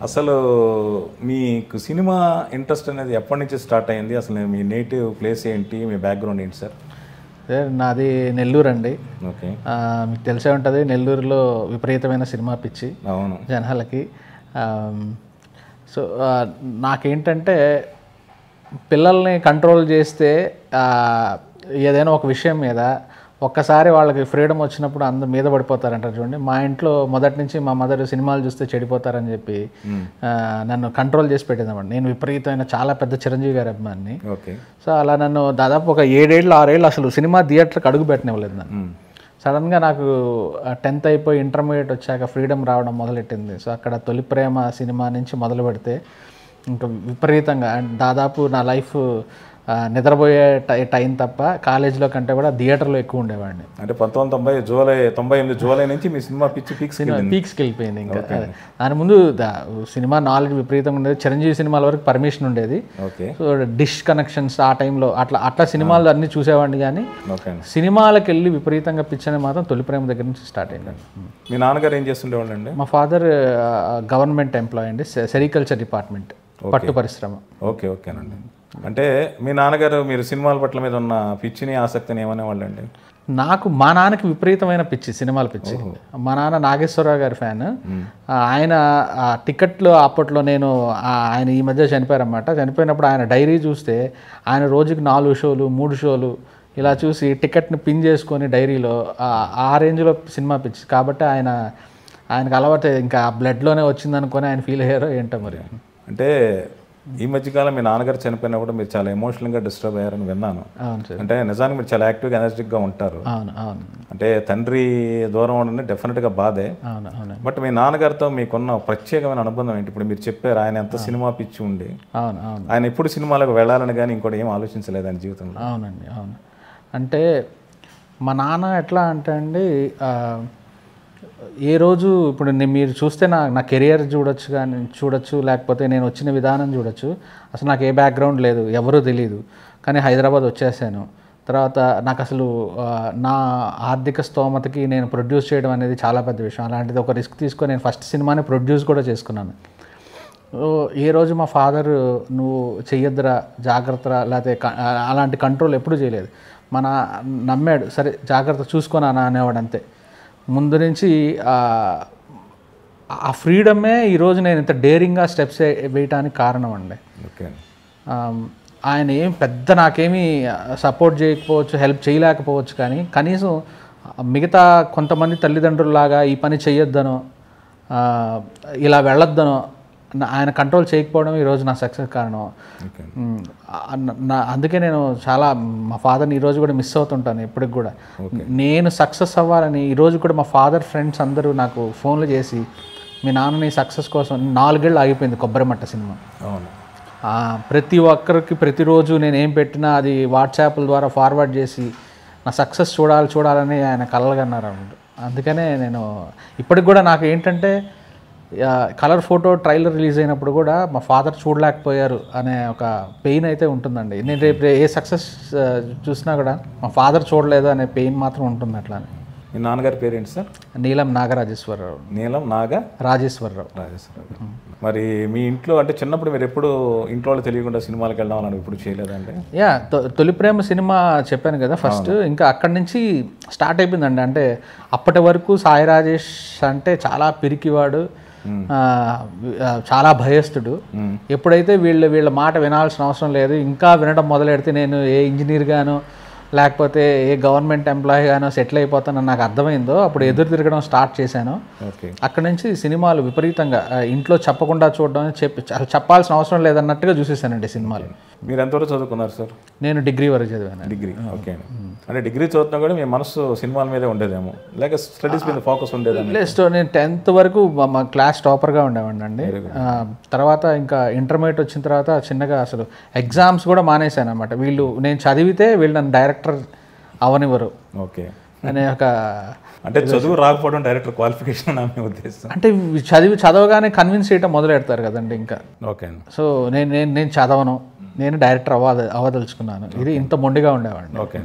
అసలు మీకు cinema interest అనేది ఎప్పటి నుంచి స్టార్ట్ అయింది? అసలు మీ నేటివ్ ప్లేస్ ఏంటి, మీ బ్యాక్గ్రౌండ్ ఏంటి సార్? నాది నెల్లూరు అండి. ఓకే. మీకు తెలిసే ఉంటుంది, నెల్లూరులో విపరీతమైన సినిమా పిచ్చి అవును జనాలకి. సో నాకేంటంటే పిల్లల్ని కంట్రోల్ చేస్తే ఏదైనా ఒక విషయం మీద ఒక్కసారి వాళ్ళకి ఫ్రీడమ్ వచ్చినప్పుడు అందరు మీద పడిపోతారంటారు చూడండి. మా ఇంట్లో మొదటి నుంచి మా మదర్ సినిమాలు చూస్తే చెడిపోతారని చెప్పి నన్ను కంట్రోల్ చేసి పెట్టిందన్నమాట. నేను విపరీతమైన చాలా పెద్ద చిరంజీవి గారి అభిమాని. సో అలా నన్ను దాదాపు ఒక 7 ఏళ్ళు 6 ఏళ్ళు అసలు సినిమా థియేటర్కి అడుగు పెట్టనివ్వలేదు నన్ను. సడన్గా నాకు 10th అయిపోయి ఇంటర్మీడియట్ వచ్చాక ఫ్రీడమ్ రావడం మొదలెట్టింది. సో అక్కడ తొలి ప్రేమ సినిమా నుంచి మొదలు పెడితే ఇంకా విపరీతంగా దాదాపు నా లైఫ్ నిద్రపోయే టైం తప్ప కాలేజీలో కంటే కూడా థియేటర్లో ఎక్కువ ఉండేవాడిని. అంటే 1998 జూలై నుంచి మీ సినిమా పిచ్చి పీక్స్కి వెళ్ళిపోయింది. ఇంకా దాని ముందు సినిమా నాలెడ్జ్ విపరీతంగా ఉండేది. చిరంజీవి సినిమాల వరకు పర్మిషన్ ఉండేది. సో డిష్ కనెక్షన్స్ ఆ టైంలో అట్లా సినిమాలు అన్నీ చూసేవాడిని. కానీ సినిమాలకు వెళ్ళి విపరీతంగా పిచ్చి అనేది మాత్రం తొలి ప్రేమ దగ్గర నుంచి స్టార్ట్ అయిందండి. మీ నాన్నగారు ఏం చేస్తుండేవాళ్ళు అండి? మా ఫాదర్ గవర్నమెంట్ ఎంప్లాయీ అండి, సెరికల్చర్ డిపార్ట్మెంట్, పట్టు పరిశ్రమ. ఓకేనండి. అంటే మీ నాన్నగారు మీరు సినిమాల పట్ల మీద ఉన్న పిచ్చిని ఆసక్తిని ఏమనేవాళ్ళు అండి? మా నాన్నకి విపరీతమైన పిచ్చి, సినిమాల పిచ్చి. మా నాన్న నాగేశ్వరరావు గారి ఫ్యాన్. ఆయన టికెట్లు అప్పట్లో ఆయన ఈ మధ్య చనిపోయారన్నమాట. చనిపోయినప్పుడు ఆయన డైరీ చూస్తే ఆయన రోజుకి 4 షోలు 3 షోలు ఇలా చూసి టికెట్ని పిన్ చేసుకొని డైరీలో ఆ రేంజ్లో సినిమా పిచ్చి. కాబట్టి ఆయనకు అలవాటు ఇంకా బ్లడ్లోనే వచ్చిందనుకొని ఆయన ఫీల్ అయ్యారో ఏంటో మరి. అంటే ఈ మధ్యకాలం మీ నాన్నగారు చనిపోయినప్పుడు మీరు చాలా ఎమోషనల్గా డిస్టర్బ్ అయ్యారని విన్నాను. అంటే నిజానికి మీరు చాలా యాక్టివ్గా ఎనర్జెటిక్గా ఉంటారు. అంటే తండ్రి దూరం ఉండడం డెఫినెట్గా బాధే. బట్ మీ నాన్నగారితో మీకున్న ప్రత్యేకమైన అనుబంధం ఏంటి? ఇప్పుడు మీరు చెప్పారు ఆయన ఎంత సినిమా పిచ్చి ఉండి ఆయన ఎప్పుడు సినిమాలకు వెళ్ళాలని కానీ ఇంకోటి ఏం ఆలోచించలేదు ఆయన జీవితంలో. అవునండి, అవును. అంటే మా నాన్న ఎట్లా అంటే అండి, ఏ రోజు ఇప్పుడు మీరు చూస్తే నా కెరియర్ చూడొచ్చు, లేకపోతే నేను వచ్చిన విధానం చూడొచ్చు. అసలు నాకు ఏ బ్యాక్గ్రౌండ్ లేదు, ఎవరూ తెలియదు. కానీ హైదరాబాద్ వచ్చేసాను. తర్వాత నాకు అసలు నా ఆర్థిక స్తోమతకి నేను ప్రొడ్యూస్ చేయడం అనేది చాలా పెద్ద విషయం. అలాంటిది ఒక రిస్క్ తీసుకొని నేను ఫస్ట్ సినిమాని ప్రొడ్యూస్ కూడా చేసుకున్నాను. ఏ రోజు మా ఫాదర్ నువ్వు చెయ్యొద్దురా, జాగ్రత్తరా, లేకపోతే అలాంటి కంట్రోల్ ఎప్పుడూ చేయలేదు. నమ్మాడు, సరే జాగ్రత్త చూసుకొని అనేవాడు అంతే. ముందు నుంచి ఆ ఫ్రీడమే ఈరోజు నేను ఇంత డేరింగ్గా స్టెప్స్ వేయటానికి కారణం అండి. ఆయన నాకేమీ సపోర్ట్ చేయకపోవచ్చు, హెల్ప్ చేయలేకపోవచ్చు, కానీ కనీసం మిగతా కొంతమంది తల్లిదండ్రుల్లాగా ఈ పని చెయ్యొద్దనో ఇలా వెళ్ళొద్దనో ఆయన కంట్రోల్ చేయకపోవడం ఈరోజు నా సక్సెస్ కారణం. అందుకే నేను చాలా మా ఫాదర్ని ఈరోజు కూడా మిస్ అవుతుంటాను ఎప్పటికి కూడా. నేను సక్సెస్ అవ్వాలని ఈరోజు కూడా మా ఫాదర్ ఫ్రెండ్స్ అందరూ నాకు ఫోన్లు చేసి మీ నాన్నని సక్సెస్ కోసం 4 ఏళ్ళు ఆగిపోయింది కొబ్బరిమట్ట సినిమా. ప్రతి ఒక్కరికి ప్రతిరోజు నేను ఏం పెట్టినా అది వాట్సాప్ల ద్వారా ఫార్వర్డ్ చేసి నా సక్సెస్ చూడాలని ఆయన కలలుగన్నారు. అందుకనే నేను ఇప్పటికి కూడా నాకు ఏంటంటే కలర్ ఫోటో ట్రైలర్ రిలీజ్ అయినప్పుడు కూడా మా ఫాదర్ చూడలేకపోయారు అనే ఒక పెయిన్ అయితే ఉంటుందండి. నేను రేపు ఏ సక్సెస్ చూసినా కూడా మా ఫాదర్ చూడలేదు అనే పెయిన్ మాత్రం ఉంటుంది. అట్లానే. మీ నాన్నగారి పేరు ఏంటి సార్? నీలం నాగరాజేశ్వరరావు. రాజేశ్వరరావు. మరి మీ ఇంట్లో అంటే చిన్నప్పుడు మీరు ఎప్పుడు ఇంట్లో తెలియకుండా సినిమాలకు వెళ్దామని ఎప్పుడు చేయలేదండి? తొలి ప్రేమ సినిమా చెప్పాను కదా ఫస్ట్, ఇంకా అక్కడి నుంచి స్టార్ట్ అయిపోయిందండి. అంటే అప్పటి వరకు సాయి రాజేష్ అంటే చాలా పిరికివాడు, చాలా భయస్థుడు. ఎప్పుడైతే వీళ్ళ మాట వినాల్సిన అవసరం లేదు, ఇంకా వినడం మొదలెడితే నేను ఏ ఇంజనీర్ గానో లేకపోతే ఏ గవర్నమెంట్ ఎంప్లాయీ గానో సెటిల్ అయిపోతానని నాకు అర్థమైందో అప్పుడు ఎదురు తిరగడం స్టార్ట్ చేశాను. అక్కడి నుంచి సినిమాలు విపరీతంగా ఇంట్లో చెప్పకుండా చూడడం, చెప్పాల్సిన అవసరం లేదన్నట్టుగా చూసేసానండి సినిమాలు. మీరు ఎంతవరకు చదువుకున్నారు సార్? నేను డిగ్రీ వరకు చదివాను. డిగ్రీ. ఓకే. అంటే డిగ్రీ చదువుతున్నా కూడా మీ మనసు సినిమాల మీదే ఉండేదేమో, లేక స్టడీస్ మీద ఫోకస్ ఉండేదేమో? నేను 10th వరకు మా క్లాస్ టాపర్గా ఉండేవాడిని అండి. తర్వాత ఇంకా ఇంటర్మీడియట్ వచ్చిన తర్వాత చిన్నగా అసలు ఎగ్జామ్స్ కూడా మానేశాను అనమాట. నేను చదివితే వీళ్ళు నన్ను డైరెక్టర్ అవనివ్వరు. ఓకే. అనే ఒక అంటే చదువు రాకపోవడం డైరెక్టర్ క్వాలిఫికేషన్ నా ఉద్దేశం. అంటే చదవగానే కన్విన్స్ చేయటం మొదలెడతారు కదండి ఇంకా. ఓకే. సో నేను చదవను, నేను డైరెక్టర్ అవ్వదలుచుకున్నాను. ఇది ఇంత మొండిగా ఉండేవాడిని. ఓకే.